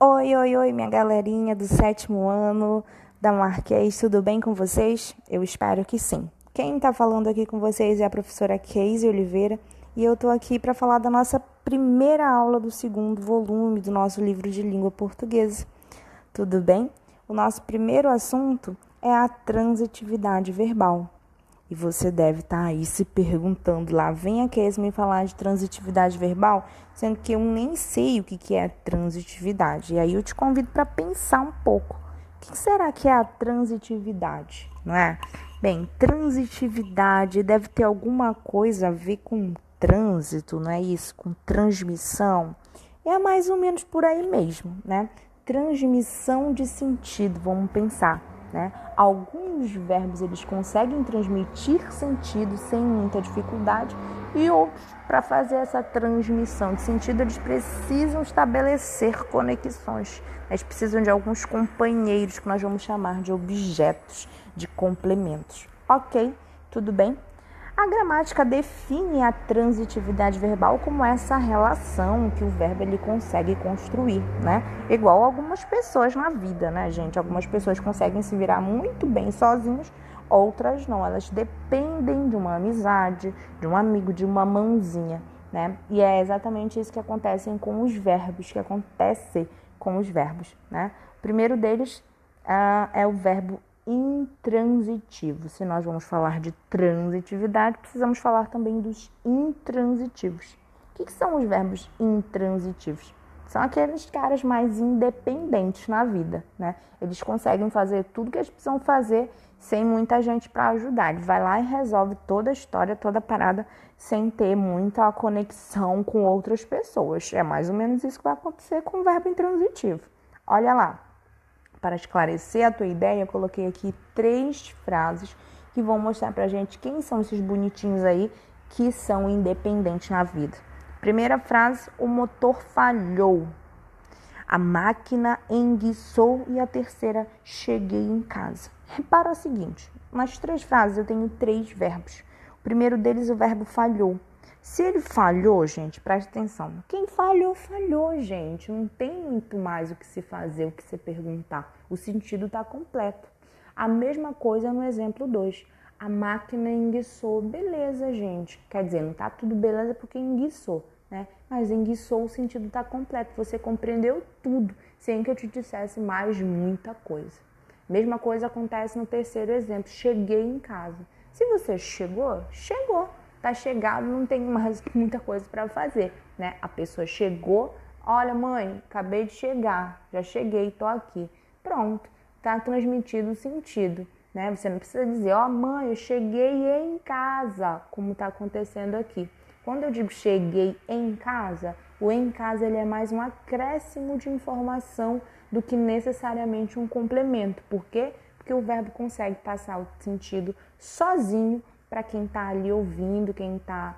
Oi, oi, oi, minha galerinha do 7º ano da Marquês, tudo bem com vocês? Eu espero que sim. Quem está falando aqui com vocês é a professora Keise Oliveira e eu estou aqui para falar da nossa primeira aula do 2º volume do nosso livro de língua portuguesa. Tudo bem? O nosso primeiro assunto é a transitividade verbal. E você deve estar aí se perguntando, lá vem a Keise me falar de transitividade verbal, sendo que eu nem sei o que é transitividade. E aí eu te convido para pensar um pouco. O que será que é a transitividade, não é? Bem, transitividade deve ter alguma coisa a ver com trânsito, não é isso? Com transmissão. É mais ou menos por aí mesmo, né? Transmissão de sentido, vamos pensar. Né? Alguns verbos eles conseguem transmitir sentido sem muita dificuldade e outros, para fazer essa transmissão de sentido, eles precisam estabelecer conexões. Eles precisam de alguns companheiros que nós vamos chamar de objetos, de complementos. Ok, tudo bem? A gramática define a transitividade verbal como essa relação que o verbo ele consegue construir, né? Igual algumas pessoas na vida, né, gente? Algumas pessoas conseguem se virar muito bem sozinhas, outras não. Elas dependem de uma amizade, de um amigo, de uma mãozinha, né? E é exatamente isso que acontece com os verbos, né? O primeiro deles é o verbo intransitivo. Se nós vamos falar de transitividade, precisamos falar também dos intransitivos. O que são os verbos intransitivos? São aqueles caras mais independentes na vida, né? Eles conseguem fazer tudo que eles precisam fazer sem muita gente para ajudar. Ele vai lá e resolve toda a história, toda a parada, sem ter muita conexão com outras pessoas. É mais ou menos isso que vai acontecer com o verbo intransitivo. Olha lá. Para esclarecer a tua ideia, eu coloquei aqui 3 frases que vão mostrar pra gente quem são esses bonitinhos aí que são independentes na vida. Primeira frase, o motor falhou. A máquina enguiçou e a terceira, cheguei em casa. Repara o seguinte, nas 3 frases eu tenho 3 verbos. O primeiro deles, o verbo falhou. Se ele falhou, gente, presta atenção. Quem falhou, falhou, gente. Não tem muito mais o que se fazer, o que se perguntar. O sentido está completo. A mesma coisa no exemplo 2. A máquina enguiçou. Beleza, gente. Quer dizer, não está tudo beleza porque enguiçou, né? Mas enguiçou, o sentido está completo. Você compreendeu tudo, sem que eu te dissesse mais muita coisa. Mesma coisa acontece no terceiro exemplo. Cheguei em casa. Se você chegou, chegou. Tá chegado, não tem mais muita coisa para fazer, né? A pessoa chegou, olha mãe, acabei de chegar, já cheguei, tô aqui. Pronto, tá transmitido o sentido, né? Você não precisa dizer, ó mãe, eu cheguei em casa, como tá acontecendo aqui. Quando eu digo cheguei em casa, o em casa ele é mais um acréscimo de informação do que necessariamente um complemento. Por quê? Porque o verbo consegue passar o sentido sozinho para quem está ali ouvindo, quem está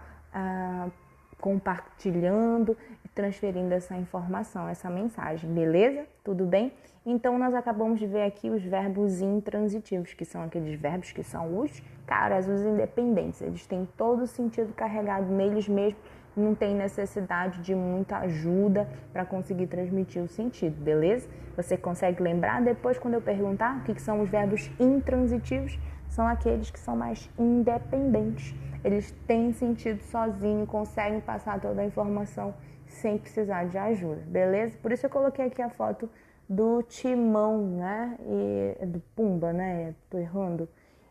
compartilhando e transferindo essa informação, essa mensagem, beleza? Tudo bem? Então, nós acabamos de ver aqui os verbos intransitivos, que são aqueles verbos que são os caras, os independentes. Eles têm todo o sentido carregado neles mesmos, não tem necessidade de muita ajuda para conseguir transmitir o sentido, beleza? Você consegue lembrar depois quando eu perguntar o que são os verbos intransitivos? São aqueles que são mais independentes. Eles têm sentido sozinho, conseguem passar toda a informação sem precisar de ajuda, beleza? Por isso eu coloquei aqui a foto do Timão, né? E do Pumba, né? Tô errando.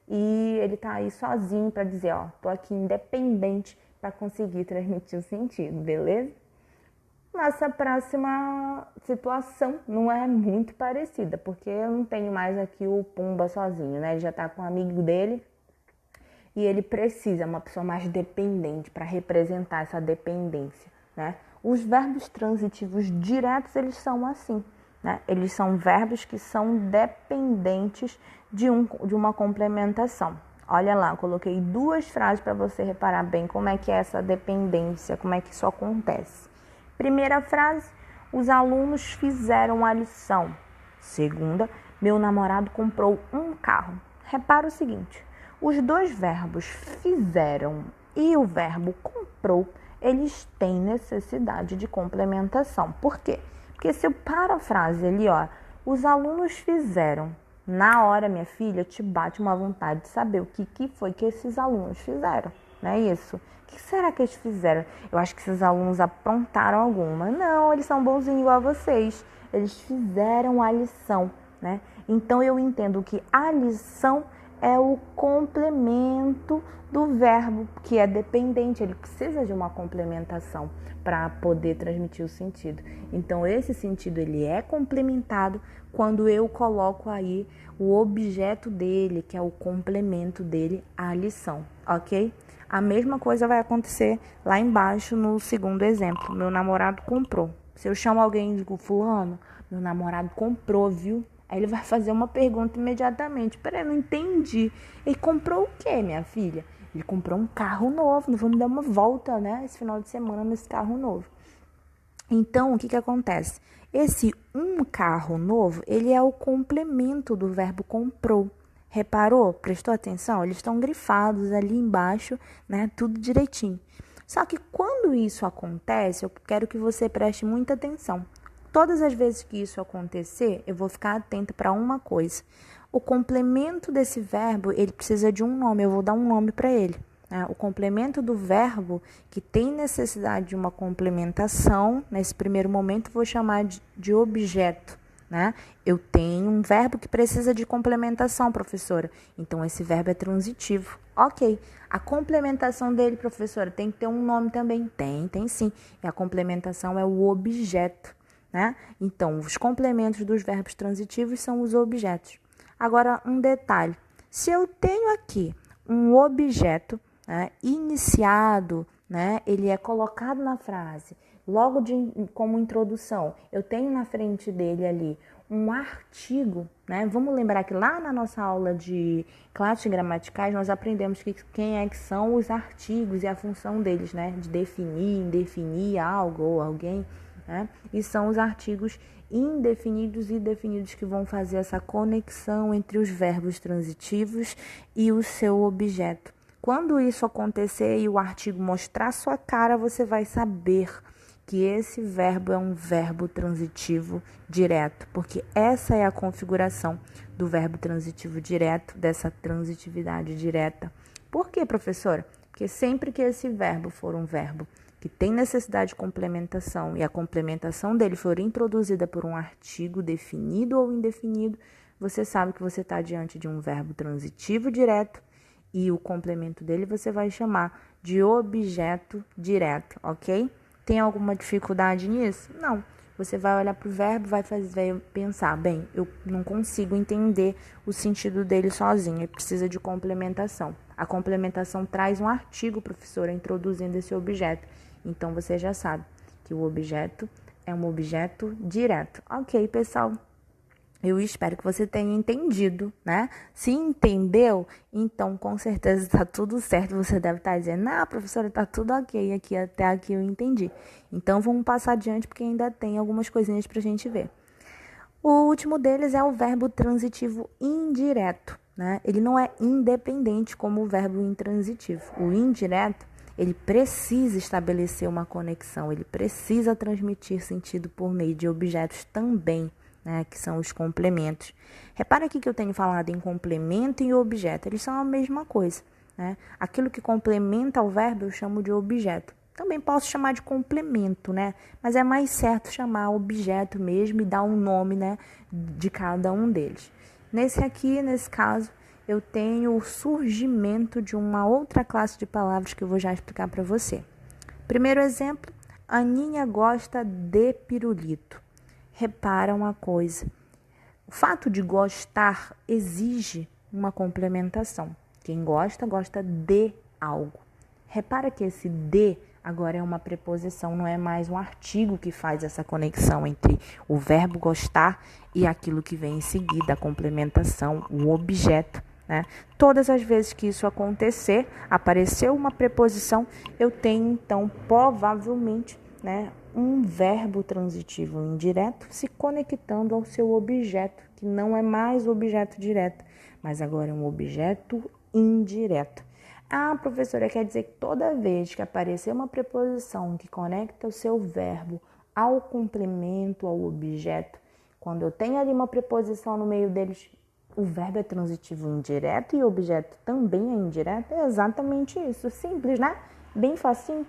E ele tá aí sozinho para dizer, ó, tô aqui independente para conseguir transmitir o sentido, beleza? Nossa próxima situação não é muito parecida, porque eu não tenho mais aqui o Pumba sozinho, né? Ele já tá com um amigo dele e ele precisa, uma pessoa mais dependente para representar essa dependência, né? Os verbos transitivos diretos, eles são assim, né? Eles são verbos que são dependentes de uma complementação. Olha lá, eu coloquei 2 frases para você reparar bem como é que é essa dependência, como é que isso acontece. Primeira frase, os alunos fizeram a lição. Segunda, meu namorado comprou um carro. Repara o seguinte, os 2 verbos fizeram e o verbo comprou, eles têm necessidade de complementação. Por quê? Porque se eu paro a frase ali, ó, os alunos fizeram. Na hora, minha filha, te bate uma vontade de saber o que foi que esses alunos fizeram, não é isso? O que será que eles fizeram? Eu acho que esses alunos aprontaram alguma. Não, eles são bonzinhos igual a vocês. Eles fizeram a lição, né? Então, eu entendo que a lição é o complemento do verbo, que é dependente, ele precisa de uma complementação para poder transmitir o sentido. Então, esse sentido ele é complementado quando eu coloco aí o objeto dele, que é o complemento dele à lição, ok? A mesma coisa vai acontecer lá embaixo no segundo exemplo. Meu namorado comprou. Se eu chamo alguém e digo, fulano, meu namorado comprou, viu? Aí ele vai fazer uma pergunta imediatamente. Peraí, não entendi. Ele comprou o quê, minha filha? Ele comprou um carro novo. Vamos dar uma volta, né? Esse final de semana nesse carro novo. Então, o que acontece? Esse um carro novo, ele é o complemento do verbo comprou. Reparou? Prestou atenção? Eles estão grifados ali embaixo, né? Tudo direitinho. Só que quando isso acontece, eu quero que você preste muita atenção. Todas as vezes que isso acontecer, eu vou ficar atenta para uma coisa. O complemento desse verbo, ele precisa de um nome. Eu vou dar um nome para ele. O complemento do verbo que tem necessidade de uma complementação, nesse primeiro momento, vou chamar de objeto. Né? Eu tenho um verbo que precisa de complementação, professora. Então, esse verbo é transitivo. Ok. A complementação dele, professora, tem que ter um nome também? Tem sim. E a complementação é o objeto. Né? Então, os complementos dos verbos transitivos são os objetos. Agora, um detalhe. Se eu tenho aqui um objeto, né, iniciado, né, ele é colocado na frase, logo como introdução, eu tenho na frente dele ali um artigo, né? Vamos lembrar que lá na nossa aula de classes gramaticais nós aprendemos quem é que são os artigos e a função deles, né? De definir, indefinir algo ou alguém, né? E são os artigos indefinidos e definidos que vão fazer essa conexão entre os verbos transitivos e o seu objeto. Quando isso acontecer e o artigo mostrar sua cara, você vai saber que esse verbo é um verbo transitivo direto, porque essa é a configuração do verbo transitivo direto, dessa transitividade direta. Por quê, professora? Porque sempre que esse verbo for um verbo que tem necessidade de complementação e a complementação dele for introduzida por um artigo definido ou indefinido, você sabe que você está diante de um verbo transitivo direto e o complemento dele você vai chamar de objeto direto, ok? Tem alguma dificuldade nisso? Não. Você vai olhar para o verbo, vai pensar, bem, eu não consigo entender o sentido dele sozinho, ele precisa de complementação. A complementação traz um artigo, professora, introduzindo esse objeto. Então, você já sabe que o objeto é um objeto direto. Ok, pessoal? Eu espero que você tenha entendido, né? Se entendeu, então com certeza está tudo certo. Você deve estar dizendo, não, professora, está tudo ok aqui, até aqui eu entendi. Então vamos passar adiante porque ainda tem algumas coisinhas para a gente ver. O último deles é o verbo transitivo indireto, né? Ele não é independente como o verbo intransitivo. O indireto, ele precisa estabelecer uma conexão, ele precisa transmitir sentido por meio de objetos também, né, que são os complementos. Repara aqui que eu tenho falado em complemento e objeto, eles são a mesma coisa, né? Aquilo que complementa o verbo eu chamo de objeto. Também posso chamar de complemento, né? Mas é mais certo chamar objeto mesmo e dar um nome, né, de cada um deles. Nesse caso, eu tenho o surgimento de uma outra classe de palavras que eu vou já explicar para você. Primeiro exemplo, Aninha gosta de pirulito. Repara uma coisa, o fato de gostar exige uma complementação. Quem gosta, gosta de algo. Repara que esse de agora é uma preposição, não é mais um artigo que faz essa conexão entre o verbo gostar e aquilo que vem em seguida, a complementação, o objeto, né? Todas as vezes que isso acontecer, apareceu uma preposição, eu tenho então provavelmente, né, um verbo transitivo indireto se conectando ao seu objeto, que não é mais o objeto direto, mas agora é um objeto indireto. Ah, professora, quer dizer que toda vez que aparecer uma preposição que conecta o seu verbo ao complemento, ao objeto. Quando eu tenho ali uma preposição no meio deles, o verbo é transitivo indireto e o objeto também é indireto. É exatamente isso. Simples, né? Bem facinho.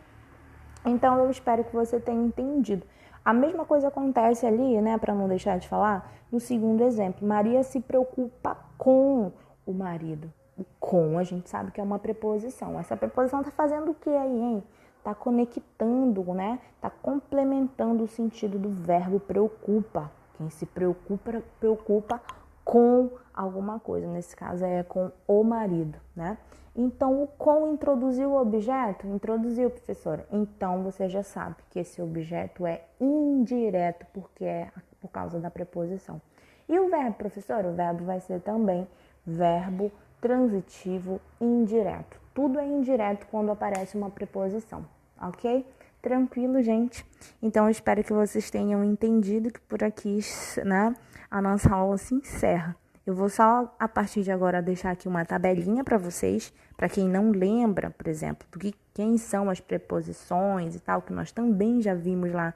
Então, eu espero que você tenha entendido. A mesma coisa acontece ali, né, para não deixar de falar, no segundo exemplo. Maria se preocupa com o marido. O com, a gente sabe que é uma preposição. Essa preposição está fazendo o que aí, hein? Está conectando, né? Está complementando o sentido do verbo preocupa. Quem se preocupa, preocupa com alguma coisa. Nesse caso é com o marido, né? Então, o com introduziu o objeto? Introduziu, professora. Então, você já sabe que esse objeto é indireto, porque é por causa da preposição. E o verbo, professora? O verbo vai ser também verbo transitivo indireto. Tudo é indireto quando aparece uma preposição, ok? Tranquilo, gente? Então, eu espero que vocês tenham entendido que por aqui, né, a nossa aula se encerra. Eu vou só, a partir de agora, deixar aqui uma tabelinha para vocês, para quem não lembra, por exemplo, quem são as preposições e tal, que nós também já vimos lá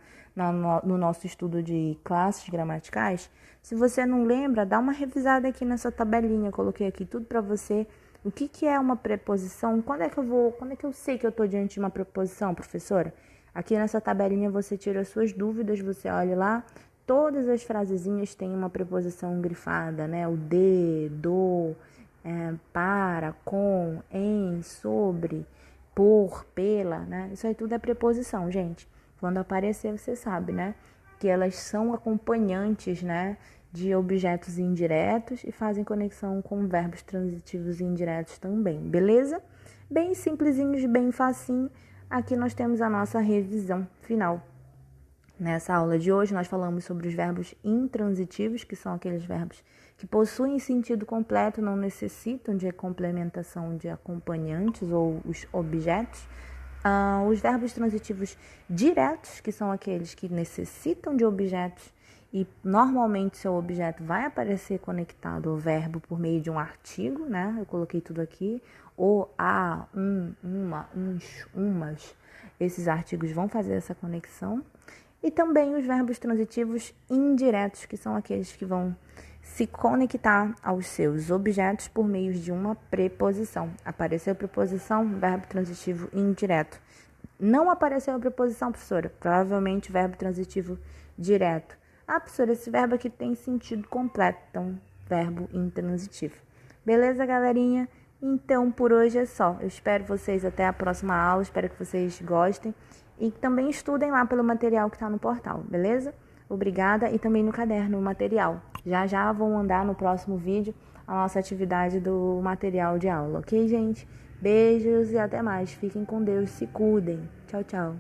no nosso estudo de classes gramaticais. Se você não lembra, dá uma revisada aqui nessa tabelinha, eu coloquei aqui tudo para você. O que é uma preposição? Quando é que eu sei que eu estou diante de uma preposição, professora? Aqui nessa tabelinha você tira as suas dúvidas, você olha lá. Todas as frasezinhas têm uma preposição grifada, né? O de, do, para, com, em, sobre, por, pela, né? Isso aí tudo é preposição, gente. Quando aparecer, você sabe, né? Que elas são acompanhantes, né? De objetos indiretos e fazem conexão com verbos transitivos indiretos também, beleza? Bem simplesinhos, bem facinho. Aqui nós temos a nossa revisão final. Nessa aula de hoje, nós falamos sobre os verbos intransitivos, que são aqueles verbos que possuem sentido completo, não necessitam de complementação de acompanhantes ou os objetos. Os verbos transitivos diretos, que são aqueles que necessitam de objetos e normalmente seu objeto vai aparecer conectado ao verbo por meio de um artigo, né? Eu coloquei tudo aqui. O, a, uma, uns, umas. Esses artigos vão fazer essa conexão. E também os verbos transitivos indiretos, que são aqueles que vão se conectar aos seus objetos por meio de uma preposição. Apareceu preposição, verbo transitivo indireto. Não apareceu a preposição, professora? Provavelmente verbo transitivo direto. Ah, professora, esse verbo aqui tem sentido completo, então verbo intransitivo. Beleza, galerinha? Então, por hoje é só. Eu espero vocês até a próxima aula, espero que vocês gostem. E também estudem lá pelo material que está no portal, beleza? Obrigada. E também no caderno, o material. Já vou mandar no próximo vídeo a nossa atividade do material de aula, ok, gente? Beijos e até mais. Fiquem com Deus, se cuidem. Tchau, tchau.